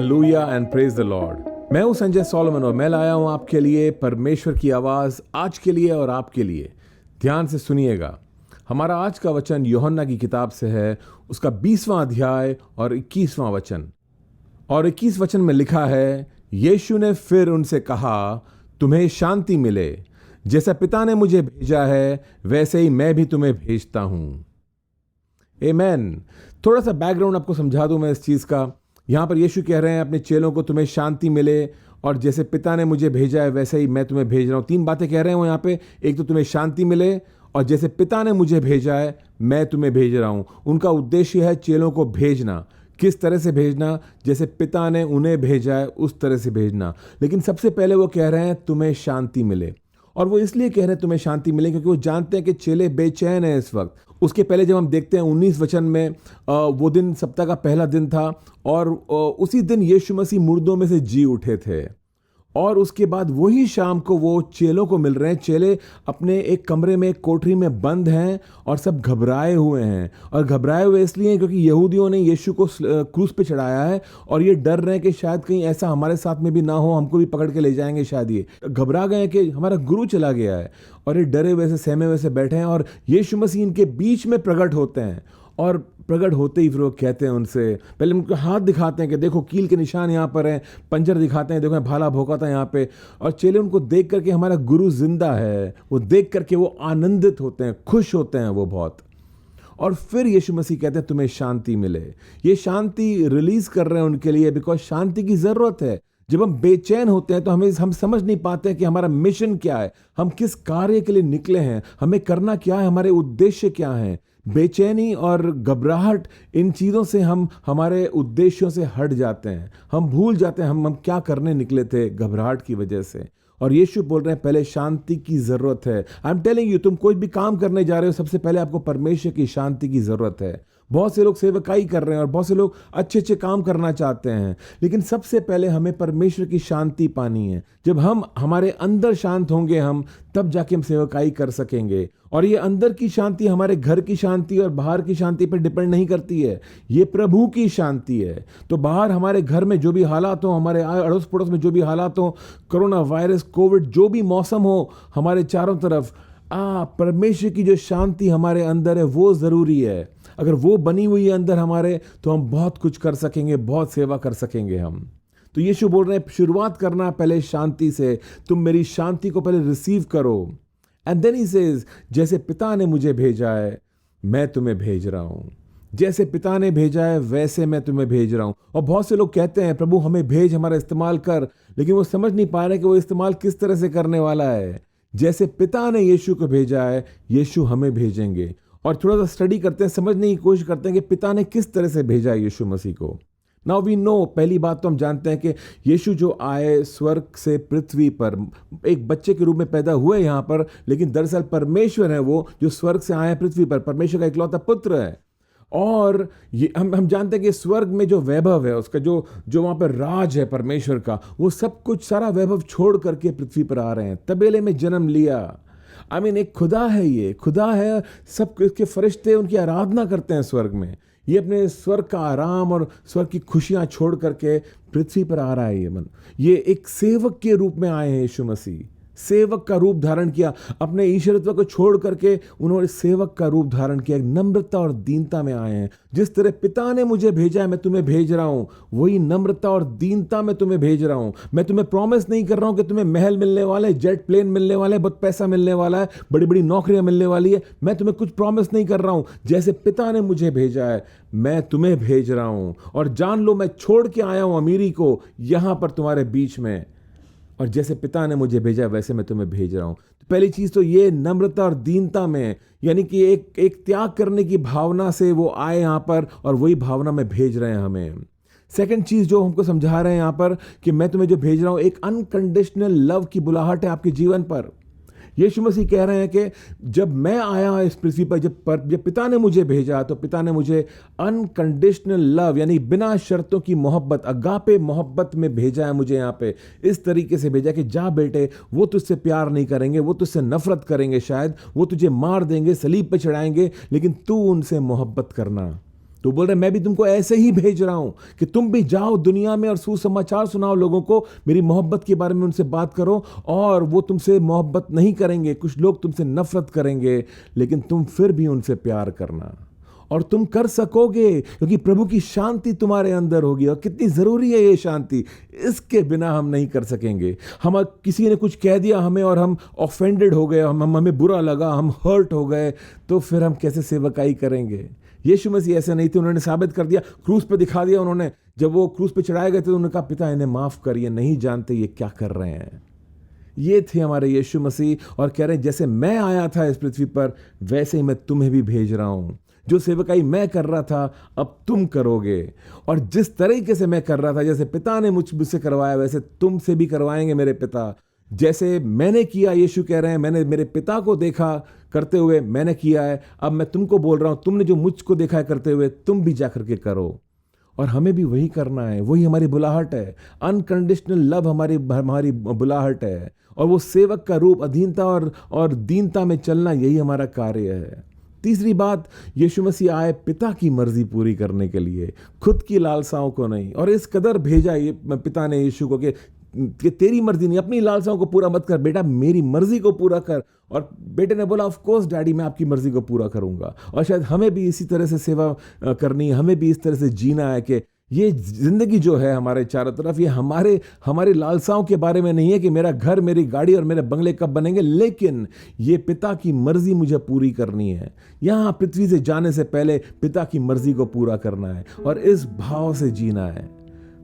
Hallelujah and praise the Lord. मैं हूं Sanjay Solomon और मैं लाया हूं आपके लिए परमेश्वर की आवाज आज के लिए और आपके लिए। ध्यान से सुनिएगा। हमारा आज का वचन यूहन्ना की किताब से है, उसका 20वां अध्याय और 21वां वचन। और 21 वचन में लिखा है, यीशु ने फिर उनसे कहा, तुम्हें शांति मिले। जैसा पिता ने मुझे भेजा है वैसे ही मैं भी तुम्हें भेजता हूं। आमेन। थोड़ा सा बैकग्राउंड आपको समझा दूं मैं इस चीज का। यहां पर यीशु कह रहे हैं अपने चेलों को, तुम्हें शांति मिले, और जैसे पिता ने मुझे भेजा है वैसे ही मैं तुम्हें भेज रहा हूं। 3 बातें कह रहे हैं वो यहां पे। एक तो तुम्हें शांति मिले, और जैसे पिता ने मुझे भेजा है मैं तुम्हें भेज रहा हूं। उनका उद्देश्य है चेलों को भेजना। किस तरह से भेजना? जैसे पिता ने उन्हें भेजा है उस तरह से भेजना। लेकिन सबसे पहले वो कह रहे हैं तुम्हें शांति मिले। और वो इसलिए कह रहे हैं तुम्हें शांति मिले क्योंकि वो जानते हैं कि चेले बेचैन हैं इस वक्त। उसके पहले जब हम देखते हैं 19 वचन में, वो दिन सप्ताह का पहला दिन था, और उसी दिन यीशु मसीह मुर्दों में से जी उठे थे। और उसके बाद वही शाम को वो चेलों को मिल रहे हैं। चेले अपने एक कमरे में, एक कोठरी में बंद हैं और सब घबराए हुए हैं। और घबराए हुए इसलिए क्योंकि यहूदियों ने यीशु को क्रूस पे चढ़ाया है, और ये डर रहे हैं कि शायद कहीं ऐसा हमारे साथ में भी ना हो, हमको भी पकड़ के ले जाएंगे। शायद ये घबरा गए कि हमारा गुरु चला गया है, और ये डरे हुए से सहमे हुए से बैठे हैं। और यीशु मसीह इनके बीच में प्रकट होते हैं, और प्रकट होते ही फिर वो कहते हैं उनसे, पहले उनको हाथ दिखाते हैं कि देखो कील के निशान यहाँ पर हैं, पंजर दिखाते हैं, देखो भाला भोंका था यहाँ पे। और चेले उनको देख करके हमारा गुरु जिंदा है, वो देख करके वो आनंदित होते हैं, खुश होते हैं वो बहुत। और फिर यीशु मसीह कहते हैं तुम्हें शांति मिले। ये शांति रिलीज कर रहे हैं उनके लिए, बिकॉज शांति की जरूरत है। जब हम बेचैन होते हैं तो हम समझ नहीं पाते हैं कि हमारा मिशन क्या है, हम किस कार्य के लिए निकले हैं, हमें करना क्या है, हमारे उद्देश्य क्या हैं। बेचैनी और घबराहट, इन चीज़ों से हम हमारे उद्देश्यों से हट जाते हैं। हम भूल जाते हैं हम क्या करने निकले थे घबराहट की वजह से। और यीशु बोल रहे हैं पहले शांति की ज़रूरत है। आई एम टेलिंग यू, तुम कोई भी काम करने जा रहे हो, सबसे पहले आपको परमेश्वर की शांति की ज़रूरत है। बहुत से लोग सेवकाई कर रहे हैं और बहुत से लोग अच्छे अच्छे काम करना चाहते हैं, लेकिन सबसे पहले हमें परमेश्वर की शांति पानी है। जब हम हमारे अंदर शांत होंगे हम, तब जाके हम सेवकाई कर सकेंगे। और ये अंदर की शांति हमारे घर की शांति और बाहर की शांति पर डिपेंड नहीं करती है, ये प्रभु की शांति है। तो बाहर हमारे घर में जो भी हालात हो, हमारे अड़ोस पड़ोस में जो भी हालात हो, कोरोना वायरस, कोविड, जो भी मौसम हो हमारे चारों तरफ, परमेश्वर की जो शांति हमारे अंदर है वो ज़रूरी है। अगर वो बनी हुई है अंदर हमारे, तो हम बहुत कुछ कर सकेंगे, बहुत सेवा कर सकेंगे हम। तो यीशु बोल रहे हैं शुरुआत करना पहले शांति से। तुम मेरी शांति को पहले रिसीव करो। एंड देन ही सेज, जैसे पिता ने मुझे भेजा है मैं तुम्हें भेज रहा हूं। जैसे पिता ने भेजा है वैसे मैं तुम्हें भेज रहा हूं। और बहुत से लोग कहते हैं प्रभु हमें भेज, हमारा इस्तेमाल कर, लेकिन वो समझ नहीं पा रहे कि वो इस्तेमाल किस तरह से करने वाला है। जैसे पिता ने यीशु को भेजा है, यीशु हमें भेजेंगे। और थोड़ा सा स्टडी करते हैं, समझने की कोशिश करते हैं कि पिता ने किस तरह से भेजा है यीशु मसीह को। नाउ वी नो, पहली बात तो हम जानते हैं कि यीशु जो आए स्वर्ग से पृथ्वी पर, एक बच्चे के रूप में पैदा हुए यहाँ पर, लेकिन दरअसल परमेश्वर है वो जो स्वर्ग से आए हैं पृथ्वी पर। परमेश्वर का इकलौता पुत्र है। और ये हम जानते हैं कि स्वर्ग में जो वैभव है उसका, जो वहाँ पर राज है परमेश्वर का, वो सब कुछ सारा वैभव छोड़ करके पृथ्वी पर आ रहे हैं। तबेले में जन्म लिया। आई मीन एक खुदा है, ये खुदा है। सब इसके फरिश्ते उनकी आराधना करते हैं स्वर्ग में। ये अपने स्वर्ग का आराम और स्वर्ग की खुशियां छोड़ करके पृथ्वी पर आ रहा है। ये एक सेवक के रूप में आए हैं यीशु मसीह। सेवक का रूप धारण किया, अपने ईश्वरत्व को छोड़ करके उन्होंने सेवक का रूप धारण किया। नम्रता और दीनता में आए हैं। जिस तरह पिता ने मुझे भेजा है मैं तुम्हें भेज रहा हूं, वही नम्रता और दीनता में तुम्हें भेज रहा हूं। मैं तुम्हें प्रॉमिस नहीं कर रहा हूं कि तुम्हें महल मिलने वाले, जेट प्लेन मिलने वाले, बहुत पैसा मिलने वाला है, बड़ी बड़ी नौकरियां मिलने वाली है। मैं तुम्हें कुछ प्रॉमिस नहीं कर रहा हूं। जैसे पिता ने मुझे भेजा है मैं तुम्हें भेज रहा हूं। और जान लो मैं छोड़ के आया हूं अमीरी को यहां पर तुम्हारे बीच में, और जैसे पिता ने मुझे भेजा वैसे मैं तुम्हें भेज रहा हूं। तो पहली चीज तो ये नम्रता और दीनता में, यानी कि एक त्याग करने की भावना से वो आए यहां पर, और वही भावना में भेज रहे हैं हमें। सेकंड चीज जो हमको समझा रहे हैं यहां पर कि मैं तुम्हें जो भेज रहा हूं, एक अनकंडीशनल लव की बुलाहट है आपके जीवन पर। यीशु मसीह कह रहे हैं कि जब मैं आया इस पृथ्वी पर, जब पिता ने मुझे भेजा, तो पिता ने मुझे अनकंडीशनल लव यानी बिना शर्तों की मोहब्बत, अगापे मोहब्बत में भेजा है मुझे यहाँ पे। इस तरीके से भेजा कि जा बेटे, वो तुझसे प्यार नहीं करेंगे, वो तुझसे नफरत करेंगे, शायद वो तुझे मार देंगे, सलीब पे चढ़ाएंगे, लेकिन तू उनसे मोहब्बत करना। तो बोल रहे मैं भी तुमको ऐसे ही भेज रहा हूं कि तुम भी जाओ दुनिया में और सुसमाचार सुनाओ लोगों को, मेरी मोहब्बत के बारे में उनसे बात करो। और वो तुमसे मोहब्बत नहीं करेंगे, कुछ लोग तुमसे नफरत करेंगे, लेकिन तुम फिर भी उनसे प्यार करना। और तुम कर सकोगे क्योंकि प्रभु की शांति तुम्हारे अंदर होगी। और कितनी जरूरी है ये शांति, इसके बिना हम नहीं कर सकेंगे। हम किसी ने कुछ कह दिया हमें और हम ऑफेंडेड हो गए, हमें बुरा लगा, हम हर्ट हो गए, तो फिर हम कैसे सेवकाई करेंगे। यीशु मसीह ऐसे नहीं थे, उन्होंने साबित कर दिया, क्रूस पे दिखा दिया उन्होंने। जब वो क्रूस पे चढ़ाए गए थे तो उन्होंने कहा पिता इन्हें माफ कर, ये नहीं जानते ये क्या कर रहे हैं। ये थे हमारे यीशु मसीह और कह रहे हैं जैसे मैं आया था इस पृथ्वी पर वैसे ही मैं तुम्हें भी भेज रहा हूं। जो सेवकाई मैं कर रहा था अब तुम करोगे, और जिस तरीके से मैं कर रहा था, जैसे पिता ने मुझसे करवाया वैसे तुमसे भी करवाएंगे मेरे पिता। जैसे मैंने किया, यीशु कह रहे हैं, मैंने मेरे पिता को देखा करते हुए, मैंने किया है, अब मैं तुमको बोल रहा हूं, तुमने जो मुझको देखा है करते हुए तुम भी जाकर के करो। और हमें भी वही करना है, वही हमारी बुलाहट है। अनकंडीशनल लव हमारी बुलाहट है। और वो सेवक का रूप, अधीनता और दीनता में चलना, यही हमारा कार्य है। तीसरी बात, यीशु मसीह आए पिता की मर्जी पूरी करने के लिए, खुद की लालसाओं को नहीं। और इस कदर भेजा ये पिता ने यीशु को कि तेरी मर्जी नहीं, अपनी लालसाओं को पूरा मत कर बेटा, मेरी मर्जी को पूरा कर। और बेटे ने बोला ऑफ कोर्स डैडी, मैं आपकी मर्जी को पूरा करूंगा। और शायद हमें भी इसी तरह से सेवा करनी है, हमें भी इस तरह से जीना है कि ये जिंदगी जो है हमारे चारों तरफ, ये हमारी लालसाओं के बारे में नहीं है कि मेरा घर, मेरी गाड़ी और मेरे बंगले कब बनेंगे, लेकिन ये पिता की मर्जी मुझे पूरी करनी है। यहाँ पृथ्वी से जाने से पहले पिता की मर्जी को पूरा करना है और इस भाव से जीना है।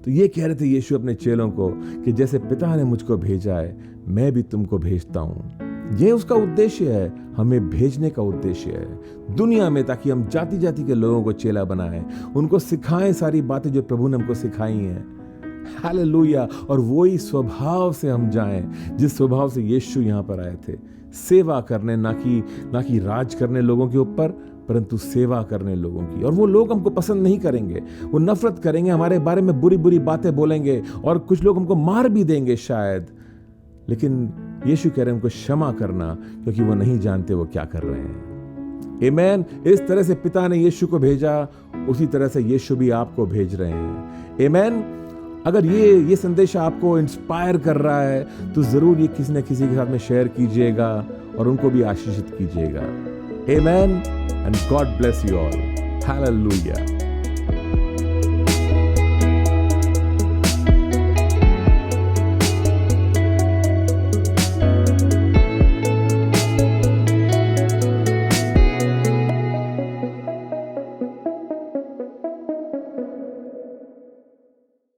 तो ये कह रहे थे यीशु अपने चेलों को कि जैसे पिता ने मुझको भेजा है मैं भी तुमको भेजता हूँ। ये उसका उद्देश्य है, हमें भेजने का उद्देश्य है दुनिया में, ताकि हम जाति जाति के लोगों को चेला बनाएं, उनको सिखाएं सारी बातें जो प्रभु ने हमको सिखाई हैं। हालेलुया। और वही स्वभाव से हम जाएं जिस स्वभाव से यीशु यहाँ पर आए थे, सेवा करने, ना कि राज करने लोगों के ऊपर, परंतु सेवा करने लोगों की। और वो लोग हमको पसंद नहीं करेंगे, वो नफरत करेंगे, हमारे बारे में बुरी बुरी बातें बोलेंगे और कुछ लोग हमको मार भी देंगे शायद, लेकिन यीशु कह रहे हैं उनको क्षमा करना, क्योंकि वो नहीं जानते वो क्या कर रहे हैं। आमेन। इस तरह से पिता ने यीशु को भेजा, उसी तरह से यीशु भी आपको भेज रहे हैं। आमेन। अगर ये संदेश आपको इंस्पायर कर रहा है तो जरूर ये किसी न किसी के साथ में शेयर कीजिएगा और उनको भी आशीषित कीजिएगा। Amen and God bless you all. Hallelujah.